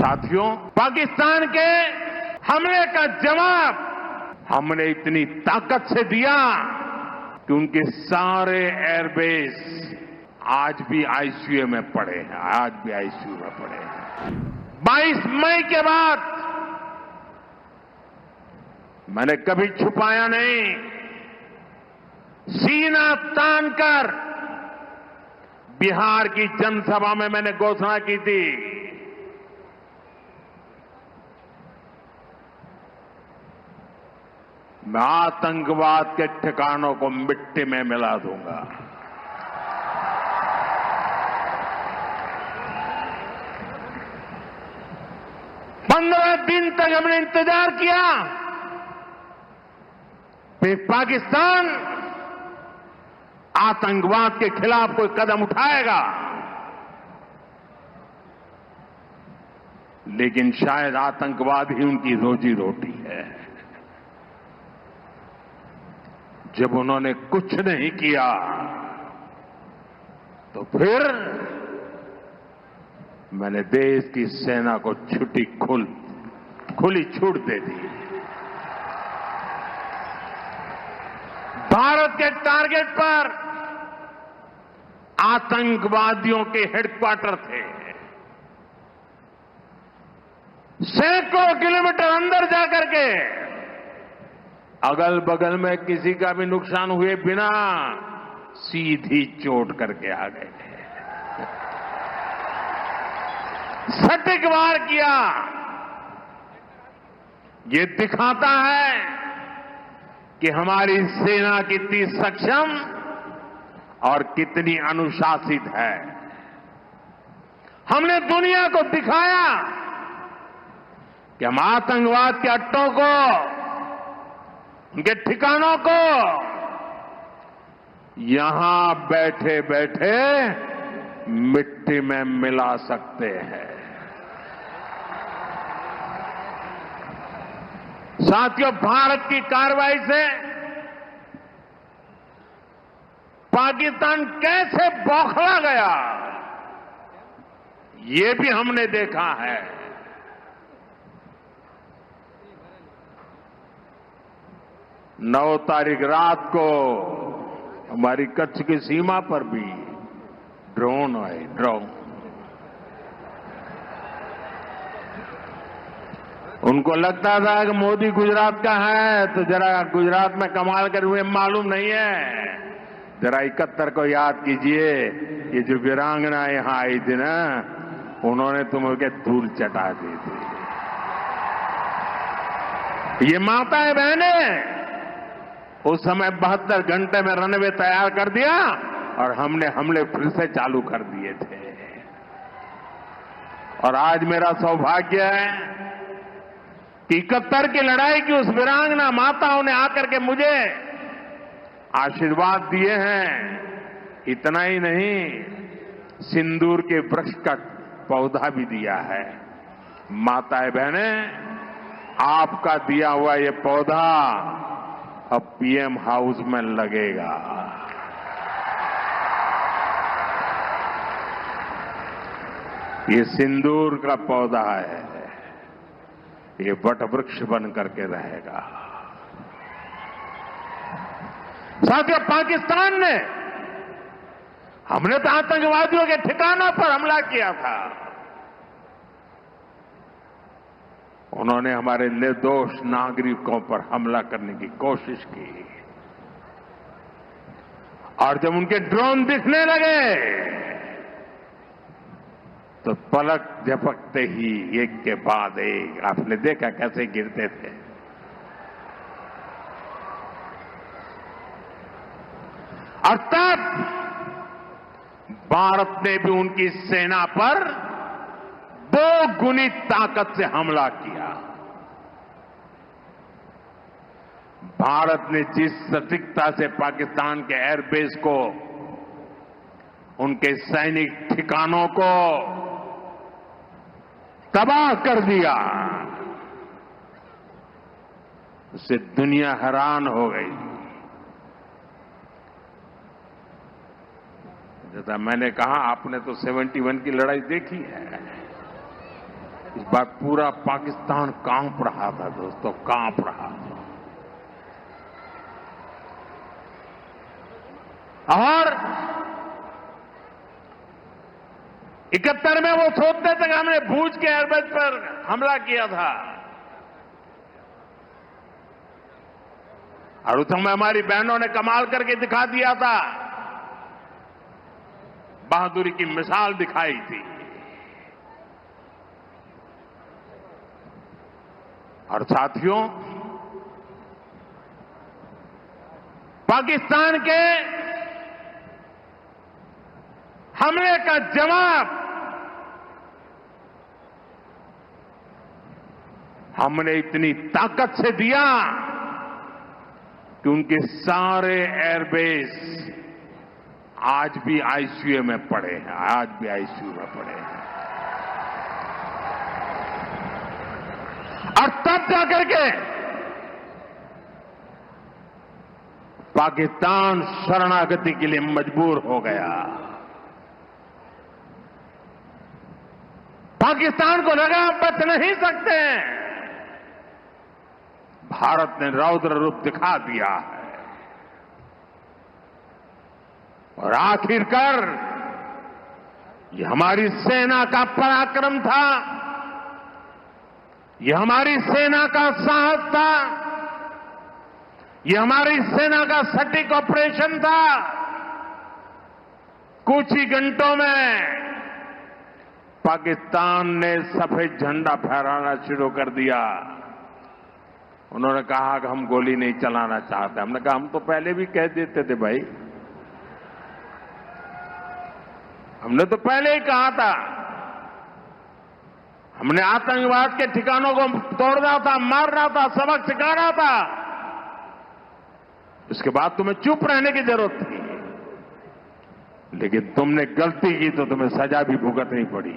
साथियों, पाकिस्तान के हमले का जवाब हमने इतनी ताकत से दिया कि उनके सारे एयरबेस आज भी आईसीयू में पड़े हैं, आज भी आईसीयू में पड़े हैं। 22 मई के बाद मैंने कभी छुपाया नहीं, सीना तानकर बिहार की जनसभा में मैंने घोषणा की थी, मैं आतंकवाद के ठिकानों को मिट्टी में मिला दूंगा। पंद्रह दिन तक हमने इंतजार किया, फिर पाकिस्तान आतंकवाद के खिलाफ कोई कदम उठाएगा, लेकिन शायद आतंकवाद ही उनकी रोजी रोटी है। जब उन्होंने कुछ नहीं किया तो फिर मैंने देश की सेना को खुली छूट दे दी। भारत के टारगेट पर आतंकवादियों के हेडक्वार्टर थे, सैकड़ों किलोमीटर अंदर जाकर के अगल बगल में किसी का भी नुकसान हुए बिना सीधी चोट करके आ गए थे, सटीक वार किया। ये दिखाता है कि हमारी सेना कितनी सक्षम और कितनी अनुशासित है। हमने दुनिया को दिखाया कि हम आतंकवाद के अड्डों को, उनके ठिकानों को यहां बैठे बैठे मिट्टी में मिला सकते हैं। साथियों, भारत की कार्रवाई से पाकिस्तान कैसे बौखला गया, ये भी हमने देखा है। नौ तारीख रात को हमारी कच्छ की सीमा पर भी ड्रोन आए, ड्रोन। उनको लगता था कि मोदी गुजरात का है तो जरा गुजरात में कमाल कर हुए मालूम नहीं है। जरा 71 को याद कीजिए, ये जो वीरांगना यहां आई थी ना, उन्होंने तुम्हें धूल चटा दी थी। ये माताएं बहनें उस समय 72 घंटे में रनवे तैयार कर दिया और हमने हमले फिर से चालू कर दिए थे। और आज मेरा सौभाग्य है कि 71 की लड़ाई की उस वीरांगना माताओं ने आकर के मुझे आशीर्वाद दिए हैं। इतना ही नहीं, सिंदूर के वृक्ष का पौधा भी दिया है। माताएं बहनें, आपका दिया हुआ ये पौधा अब पीएम हाउस में लगेगा। ये सिंदूर का पौधा है, ये वट वृक्ष बन करके रहेगा। साथियों, पाकिस्तान ने, हमने तो आतंकवादियों के ठिकानों पर हमला किया था, उन्होंने हमारे निर्दोष नागरिकों पर हमला करने की कोशिश की। और जब उनके ड्रोन दिखने लगे तो पलक झपकते ही एक के बाद एक, आपने देखा कैसे गिरते थे। और तब भारत ने भी उनकी सेना पर 2 गुनी ताकत से हमला किया। भारत ने जिस सटीकता से पाकिस्तान के एयरबेस को, उनके सैनिक ठिकानों को तबाह कर दिया, उससे दुनिया हैरान हो गई। जैसा मैंने कहा, आपने तो 71 की लड़ाई देखी है। इस बार पूरा पाकिस्तान कांप रहा था दोस्तों, कांप रहा था। और 71 में वो सोचते थे कि हमने भूज के एयरबेस पर हमला किया था, और उस समय हमारी बहनों ने कमाल करके दिखा दिया था, बहादुरी की मिसाल दिखाई थी। और साथियों, पाकिस्तान के हमले का जवाब हमने इतनी ताकत से दिया कि उनके सारे एयरबेस आज भी आईसीयू में पड़े हैं, आज भी आईसीयू में पड़े हैं। और तब जाकर के पाकिस्तान शरणागति के लिए मजबूर हो गया। पाकिस्तान को लगा बच नहीं सकते, भारत ने रौद्र रूप दिखा दिया है। और आखिरकार ये हमारी सेना का पराक्रम था, ये हमारी सेना का साहस था, ये हमारी सेना का सटीक ऑपरेशन था। कुछ ही घंटों में पाकिस्तान ने सफेद झंडा फहराना शुरू कर दिया। उन्होंने कहा कि हम गोली नहीं चलाना चाहते। हमने कहा हम तो पहले भी कह देते थे भाई, हमने तो पहले ही कहा था, हमने आतंकवाद के ठिकानों को तोड़ना था, मारना था, सबक सिखाना था। उसके बाद तुम्हें चुप रहने की जरूरत थी, लेकिन तुमने गलती की तो तुम्हें सजा भी भुगतनी पड़ी।